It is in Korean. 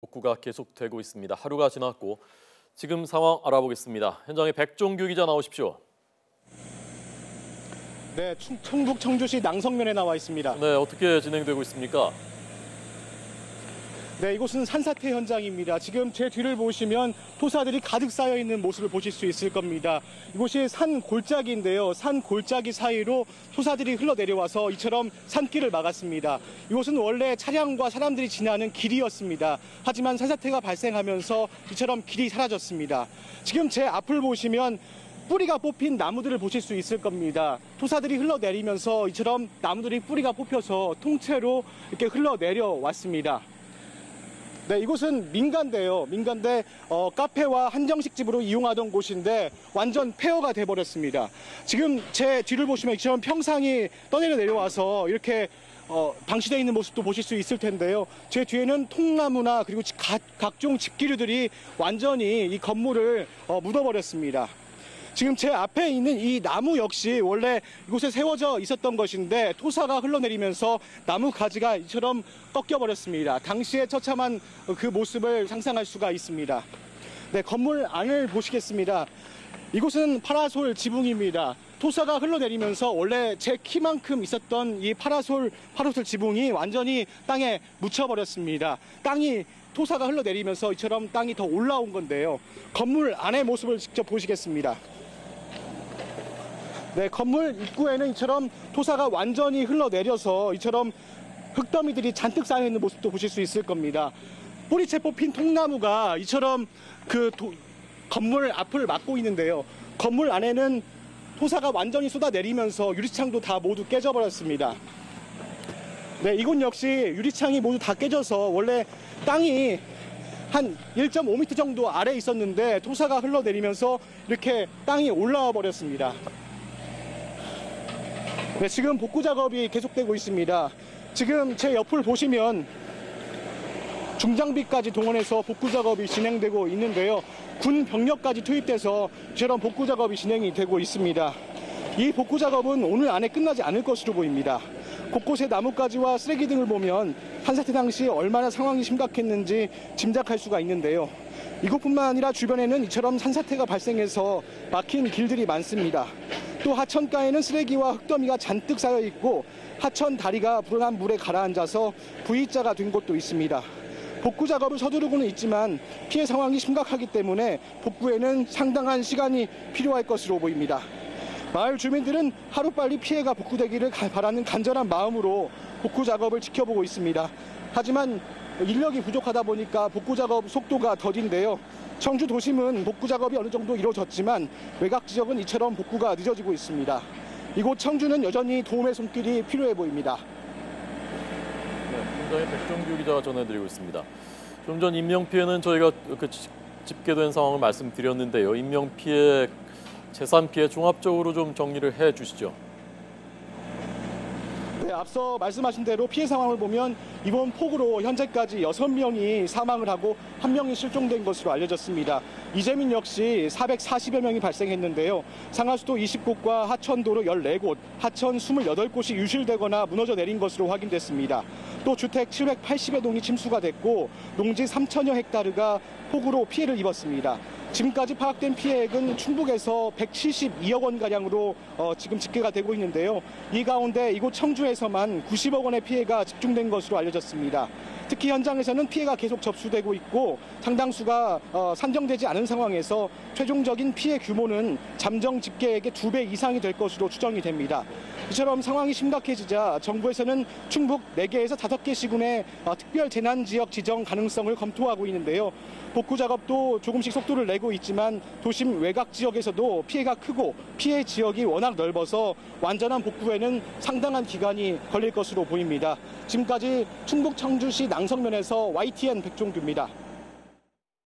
복구가 계속되고 있습니다. 하루가 지났고 지금 상황 알아보겠습니다. 현장에 백종규 기자 나오십시오. 네, 충북 청주시 낭성면에 나와 있습니다. 네, 어떻게 진행되고 있습니까? 네, 이곳은 산사태 현장입니다. 지금 제 뒤를 보시면 토사들이 가득 쌓여 있는 모습을 보실 수 있을 겁니다. 이곳이 산 골짜기인데요. 산 골짜기 사이로 토사들이 흘러내려와서 이처럼 산길을 막았습니다. 이곳은 원래 차량과 사람들이 지나는 길이었습니다. 하지만 산사태가 발생하면서 이처럼 길이 사라졌습니다. 지금 제 앞을 보시면 뿌리가 뽑힌 나무들을 보실 수 있을 겁니다. 토사들이 흘러내리면서 이처럼 나무들이 뿌리가 뽑혀서 통째로 이렇게 흘러내려왔습니다. 네, 이곳은 민가인데요. 민가인데 카페와 한정식집으로 이용하던 곳인데 완전 폐허가 돼버렸습니다. 지금 제 뒤를 보시면 이처럼 평상이 떠내려 내려와서 이렇게 방치되어 있는 모습도 보실 수 있을 텐데요. 제 뒤에는 통나무나 그리고 각종 집기류들이 완전히 이 건물을 묻어버렸습니다. 지금 제 앞에 있는 이 나무 역시 원래 이곳에 세워져 있었던 것인데 토사가 흘러내리면서 나무 가지가 이처럼 꺾여버렸습니다. 당시에 처참한 그 모습을 상상할 수가 있습니다. 네, 건물 안을 보시겠습니다. 이곳은 파라솔 지붕입니다. 토사가 흘러내리면서 원래 제 키만큼 있었던 이 파라솔 지붕이 완전히 땅에 묻혀버렸습니다. 토사가 흘러내리면서 이처럼 땅이 더 올라온 건데요. 건물 안의 모습을 직접 보시겠습니다. 네, 건물 입구에는 이처럼 토사가 완전히 흘러내려서 이처럼 흙더미들이 잔뜩 쌓여있는 모습도 보실 수 있을 겁니다. 뿌리채 뽑힌 통나무가 이처럼 건물 앞을 막고 있는데요. 건물 안에는 토사가 완전히 쏟아내리면서 유리창도 다 모두 깨져버렸습니다. 네, 이곳 역시 유리창이 모두 다 깨져서 원래 땅이 한 1.5m 정도 아래에 있었는데 토사가 흘러내리면서 이렇게 땅이 올라와 버렸습니다. 네, 지금 복구 작업이 계속되고 있습니다. 지금 제 옆을 보시면 중장비까지 동원해서 복구 작업이 진행되고 있는데요. 군 병력까지 투입돼서 이처럼 복구 작업이 진행이 되고 있습니다. 이 복구 작업은 오늘 안에 끝나지 않을 것으로 보입니다. 곳곳의 나뭇가지와 쓰레기 등을 보면 산사태 당시 얼마나 상황이 심각했는지 짐작할 수가 있는데요. 이곳뿐만 아니라 주변에는 이처럼 산사태가 발생해서 막힌 길들이 많습니다. 또 하천가에는 쓰레기와 흙더미가 잔뜩 쌓여 있고 하천 다리가 불어난 물에 가라앉아서 V자가 된 곳도 있습니다. 복구 작업을 서두르고는 있지만 피해 상황이 심각하기 때문에 복구에는 상당한 시간이 필요할 것으로 보입니다. 마을 주민들은 하루빨리 피해가 복구되기를 바라는 간절한 마음으로 복구 작업을 지켜보고 있습니다. 하지만 인력이 부족하다 보니까 복구 작업 속도가 더딘데요. 청주 도심은 복구 작업이 어느 정도 이루어졌지만 외곽 지역은 이처럼 복구가 늦어지고 있습니다. 이곳 청주는 여전히 도움의 손길이 필요해 보입니다. 네, 현장에 백종규 기자가 전해드리고 있습니다. 좀 전 인명피해는 저희가 집계된 상황을 말씀드렸는데요. 인명피해, 재산피해 종합적으로 좀 정리를 해주시죠. 네, 앞서 말씀하신 대로 피해 상황을 보면 이번 폭우로 현재까지 6명이 사망을 하고 1명이 실종된 것으로 알려졌습니다. 이재민 역시 440여 명이 발생했는데요. 상하수도 20곳과 하천도로 14곳, 하천 28곳이 유실되거나 무너져 내린 것으로 확인됐습니다. 또 주택 780여 동이 침수가 됐고 농지 3천여 헥타르가 폭우로 피해를 입었습니다. 지금까지 파악된 피해액은 충북에서 172억 원가량으로 지금 집계가 되고 있는데요. 이 가운데 이곳 청주에서만 90억 원의 피해가 집중된 것으로 알려졌습니다. 특히 현장에서는 피해가 계속 접수되고 있고 상당수가 산정되지 않은 상황에서 최종적인 피해 규모는 잠정 집계액의 2배 이상이 될 것으로 추정이 됩니다. 이처럼 상황이 심각해지자 정부에서는 충북 4개에서 5개 시군의 특별 재난지역 지정 가능성을 검토하고 있는데요. 복구 작업도 조금씩 속도를 내고 있지만 도심 외곽 지역에서도 피해가 크고 피해 지역이 워낙 넓어서 완전한 복구에는 상당한 기간이 걸릴 것으로 보입니다. 지금까지 충북 청주시 낭성면에서 YTN 백종규입니다.